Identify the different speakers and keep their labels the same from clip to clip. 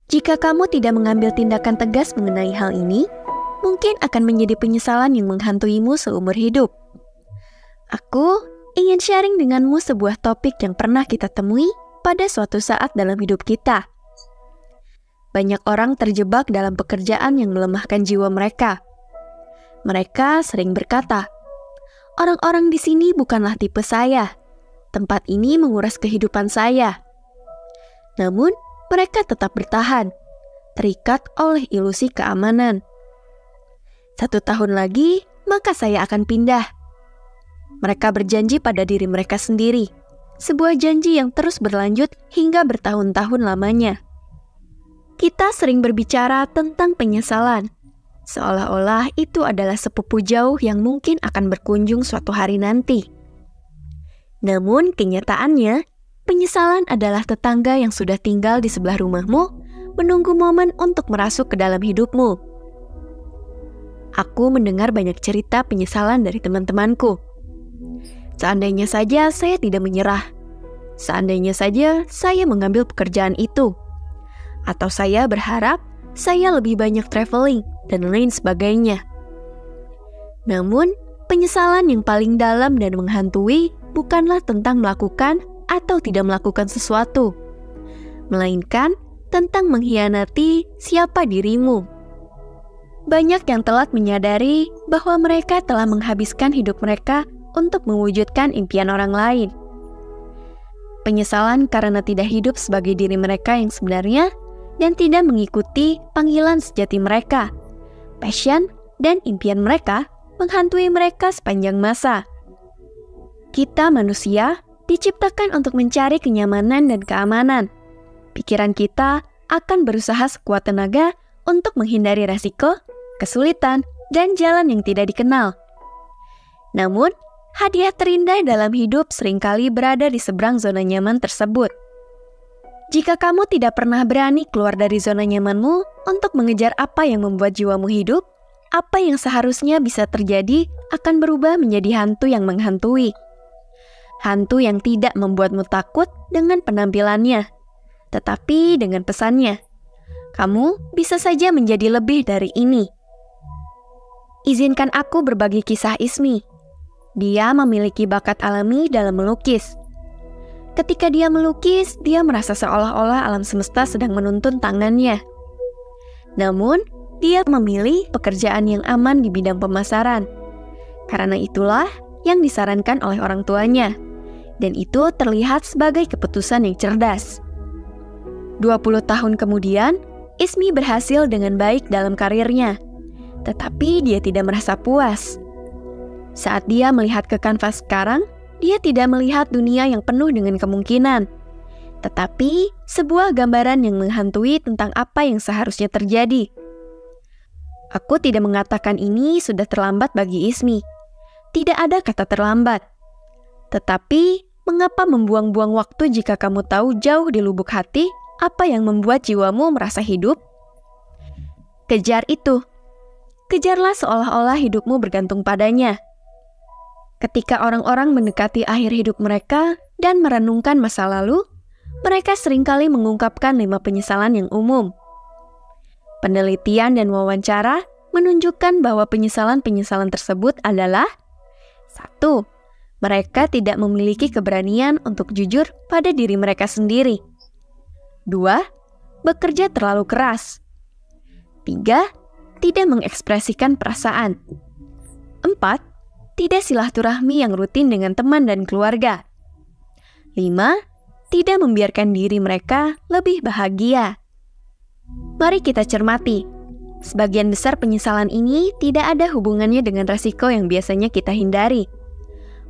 Speaker 1: Jika kamu tidak mengambil tindakan tegas mengenai hal ini, mungkin akan menjadi penyesalan yang menghantuimu seumur hidup. Aku ingin sharing denganmu sebuah topik yang pernah kita temui pada suatu saat dalam hidup kita. Banyak orang terjebak dalam pekerjaan yang melemahkan jiwa mereka. Mereka sering berkata, "Orang-orang di sini bukanlah tipe saya. Tempat ini menguras kehidupan saya." Namun, mereka tetap bertahan, terikat oleh ilusi keamanan. 1 tahun lagi, maka saya akan pindah. Mereka berjanji pada diri mereka sendiri, sebuah janji yang terus berlanjut hingga bertahun-tahun lamanya. Kita sering berbicara tentang penyesalan, seolah-olah itu adalah sepupu jauh yang mungkin akan berkunjung suatu hari nanti. Namun kenyataannya, penyesalan adalah tetangga yang sudah tinggal di sebelah rumahmu, menunggu momen untuk merasuk ke dalam hidupmu. Aku mendengar banyak cerita penyesalan dari teman-temanku. Seandainya saja saya tidak menyerah. Seandainya saja saya mengambil pekerjaan itu. Atau saya berharap saya lebih banyak traveling dan lain sebagainya. Namun, penyesalan yang paling dalam dan menghantui bukanlah tentang melakukan atau tidak melakukan sesuatu, melainkan tentang mengkhianati siapa dirimu. Banyak yang telat menyadari bahwa mereka telah menghabiskan hidup mereka untuk mewujudkan impian orang lain. Penyesalan karena tidak hidup sebagai diri mereka yang sebenarnya dan tidak mengikuti panggilan sejati mereka. Passion dan impian mereka menghantui mereka sepanjang masa. Kita manusia diciptakan untuk mencari kenyamanan dan keamanan. Pikiran kita akan berusaha sekuat tenaga untuk menghindari resiko, kesulitan, dan jalan yang tidak dikenal. Namun, hadiah terindah dalam hidup seringkali berada di seberang zona nyaman tersebut. Jika kamu tidak pernah berani keluar dari zona nyamanmu untuk mengejar apa yang membuat jiwamu hidup, apa yang seharusnya bisa terjadi akan berubah menjadi hantu yang menghantui. Hantu yang tidak membuatmu takut dengan penampilannya, tetapi dengan pesannya. Kamu bisa saja menjadi lebih dari ini. Izinkan aku berbagi kisah Ismi. Dia memiliki bakat alami dalam melukis. Ketika dia melukis, dia merasa seolah-olah alam semesta sedang menuntun tangannya. Namun, dia memilih pekerjaan yang aman di bidang pemasaran. Karena itulah yang disarankan oleh orang tuanya. Dan itu terlihat sebagai keputusan yang cerdas. 20 tahun kemudian, Ismi berhasil dengan baik dalam karirnya. Tetapi dia tidak merasa puas. Saat dia melihat ke kanvas sekarang, dia tidak melihat dunia yang penuh dengan kemungkinan. Tetapi sebuah gambaran yang menghantui tentang apa yang seharusnya terjadi. Aku tidak mengatakan ini sudah terlambat bagi Ismi. Tidak ada kata terlambat. Tetapi, mengapa membuang-buang waktu jika kamu tahu jauh di lubuk hati apa yang membuat jiwamu merasa hidup? Kejar itu. Kejarlah seolah-olah hidupmu bergantung padanya. Ketika orang-orang mendekati akhir hidup mereka dan merenungkan masa lalu, mereka seringkali mengungkapkan 5 penyesalan yang umum. Penelitian dan wawancara menunjukkan bahwa penyesalan-penyesalan tersebut adalah 1. Mereka tidak memiliki keberanian untuk jujur pada diri mereka sendiri. 2. Bekerja terlalu keras. 3. Tidak mengekspresikan perasaan. 4. Tidak silaturahmi yang rutin dengan teman dan keluarga. 5. Tidak membiarkan diri mereka lebih bahagia. Mari kita cermati. Sebagian besar penyesalan ini tidak ada hubungannya dengan resiko yang biasanya kita hindari.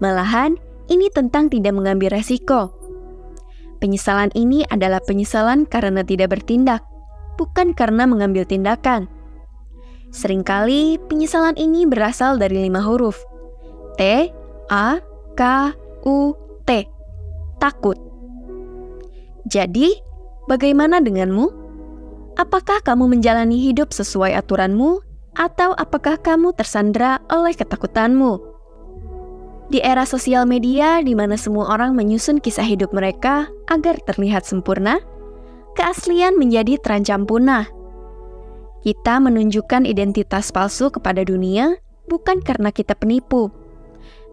Speaker 1: Malahan, ini tentang tidak mengambil resiko. Penyesalan ini adalah penyesalan karena tidak bertindak, bukan karena mengambil tindakan. Seringkali, penyesalan ini berasal dari 5 huruf. T, A, K, U, T. Takut. Jadi, bagaimana denganmu? Apakah kamu menjalani hidup sesuai aturanmu, atau apakah kamu tersandera oleh ketakutanmu? Di era sosial media di mana semua orang menyusun kisah hidup mereka agar terlihat sempurna, keaslian menjadi terancam punah. Kita menunjukkan identitas palsu kepada dunia bukan karena kita penipu,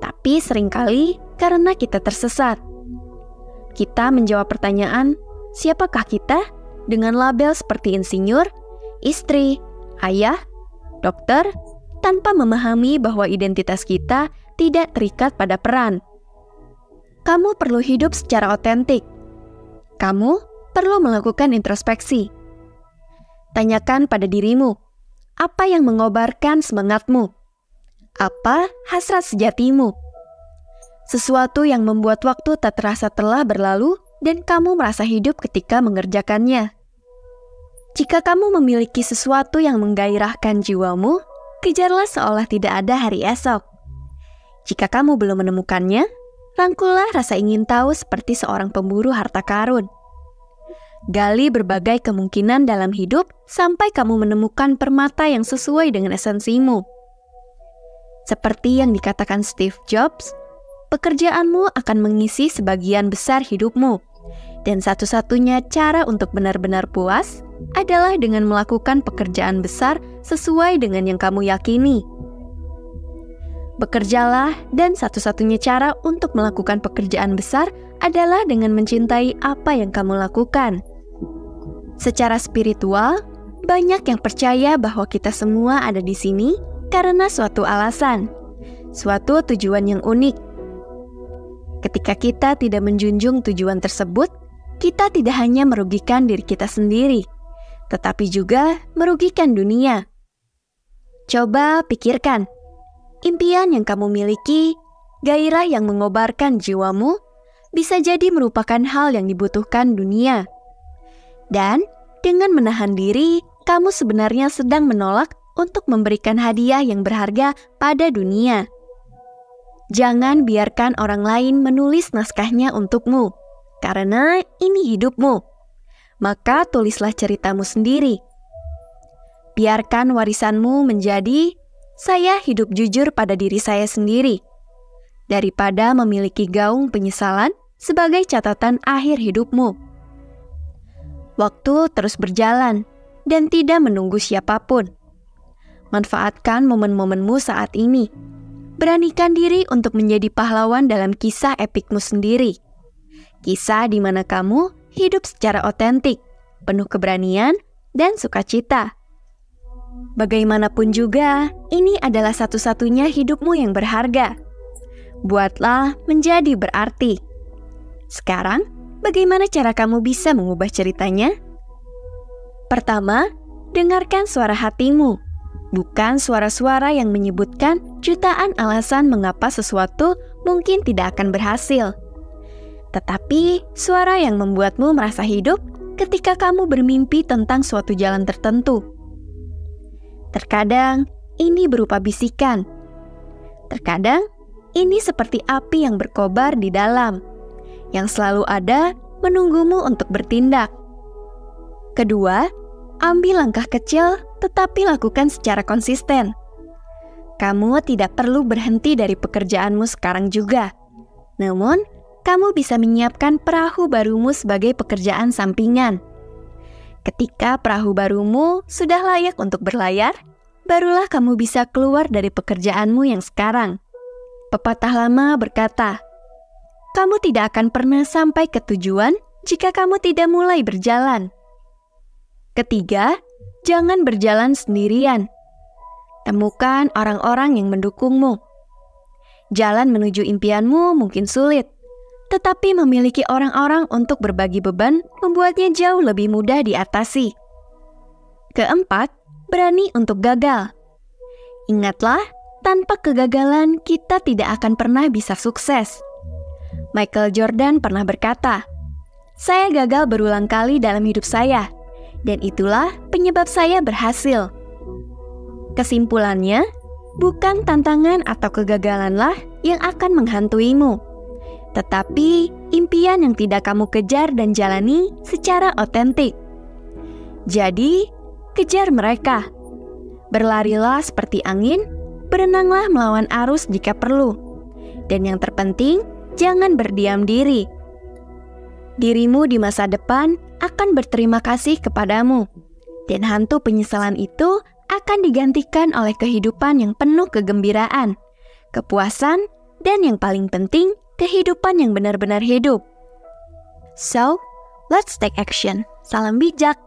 Speaker 1: tapi seringkali karena kita tersesat. Kita menjawab pertanyaan, siapakah kita? Dengan label seperti insinyur, istri, ayah, dokter, tanpa memahami bahwa identitas kita tidak terikat pada peran. Kamu perlu hidup secara otentik. Kamu perlu melakukan introspeksi. Tanyakan pada dirimu, apa yang mengobarkan semangatmu? Apa hasrat sejatimu? Sesuatu yang membuat waktu tak terasa telah berlalu dan kamu merasa hidup ketika mengerjakannya. Jika kamu memiliki sesuatu yang menggairahkan jiwamu, kejarlah seolah tidak ada hari esok. Jika kamu belum menemukannya, rangkullah rasa ingin tahu seperti seorang pemburu harta karun. Gali berbagai kemungkinan dalam hidup sampai kamu menemukan permata yang sesuai dengan esensimu. Seperti yang dikatakan Steve Jobs, pekerjaanmu akan mengisi sebagian besar hidupmu, dan satu-satunya cara untuk benar-benar puas adalah dengan melakukan pekerjaan besar sesuai dengan yang kamu yakini. Bekerjalah, dan satu-satunya cara untuk melakukan pekerjaan besar adalah dengan mencintai apa yang kamu lakukan. Secara spiritual, banyak yang percaya bahwa kita semua ada di sini karena suatu alasan, suatu tujuan yang unik. Ketika kita tidak menjunjung tujuan tersebut, kita tidak hanya merugikan diri kita sendiri, tetapi juga merugikan dunia. Coba pikirkan. Impian yang kamu miliki, gairah yang mengobarkan jiwamu, bisa jadi merupakan hal yang dibutuhkan dunia. Dan dengan menahan diri, kamu sebenarnya sedang menolak untuk memberikan hadiah yang berharga pada dunia. Jangan biarkan orang lain menulis naskahnya untukmu, karena ini hidupmu. Maka tulislah ceritamu sendiri. Biarkan warisanmu menjadi saya hidup jujur pada diri saya sendiri, daripada memiliki gaung penyesalan sebagai catatan akhir hidupmu. Waktu terus berjalan dan tidak menunggu siapapun. Manfaatkan momen-momenmu saat ini. Beranikan diri untuk menjadi pahlawan dalam kisah epikmu sendiri. Kisah di mana kamu hidup secara otentik, penuh keberanian dan sukacita. Bagaimanapun juga, ini adalah satu-satunya hidupmu yang berharga. Buatlah menjadi berarti. Sekarang, bagaimana cara kamu bisa mengubah ceritanya? Pertama, dengarkan suara hatimu, bukan suara-suara yang menyebutkan jutaan alasan mengapa sesuatu mungkin tidak akan berhasil. Tetapi, suara yang membuatmu merasa hidup ketika kamu bermimpi tentang suatu jalan tertentu. Terkadang, ini berupa bisikan. Terkadang, ini seperti api yang berkobar di dalam, yang selalu ada menunggumu untuk bertindak. Kedua, ambil langkah kecil tetapi lakukan secara konsisten. Kamu tidak perlu berhenti dari pekerjaanmu sekarang juga. Namun, kamu bisa menyiapkan perahu barumu sebagai pekerjaan sampingan. Ketika perahu barumu sudah layak untuk berlayar, barulah kamu bisa keluar dari pekerjaanmu yang sekarang. Pepatah lama berkata, kamu tidak akan pernah sampai ke tujuan jika kamu tidak mulai berjalan. Ketiga, jangan berjalan sendirian. Temukan orang-orang yang mendukungmu. Jalan menuju impianmu mungkin sulit, tetapi memiliki orang-orang untuk berbagi beban membuatnya jauh lebih mudah diatasi. Keempat, berani untuk gagal. Ingatlah, tanpa kegagalan kita tidak akan pernah bisa sukses. Michael Jordan pernah berkata, "Saya gagal berulang kali dalam hidup saya, dan itulah penyebab saya berhasil." Kesimpulannya, bukan tantangan atau kegagalanlah yang akan menghantuimu, tetapi impian yang tidak kamu kejar dan jalani secara otentik. Jadi, kejar mereka. Berlarilah seperti angin, berenanglah melawan arus jika perlu. Dan yang terpenting, jangan berdiam diri. Dirimu di masa depan akan berterima kasih kepadamu. Dan hantu penyesalan itu akan digantikan oleh kehidupan yang penuh kegembiraan, kepuasan, dan yang paling penting, kehidupan yang benar-benar hidup. So, let's take action. Salam bijak.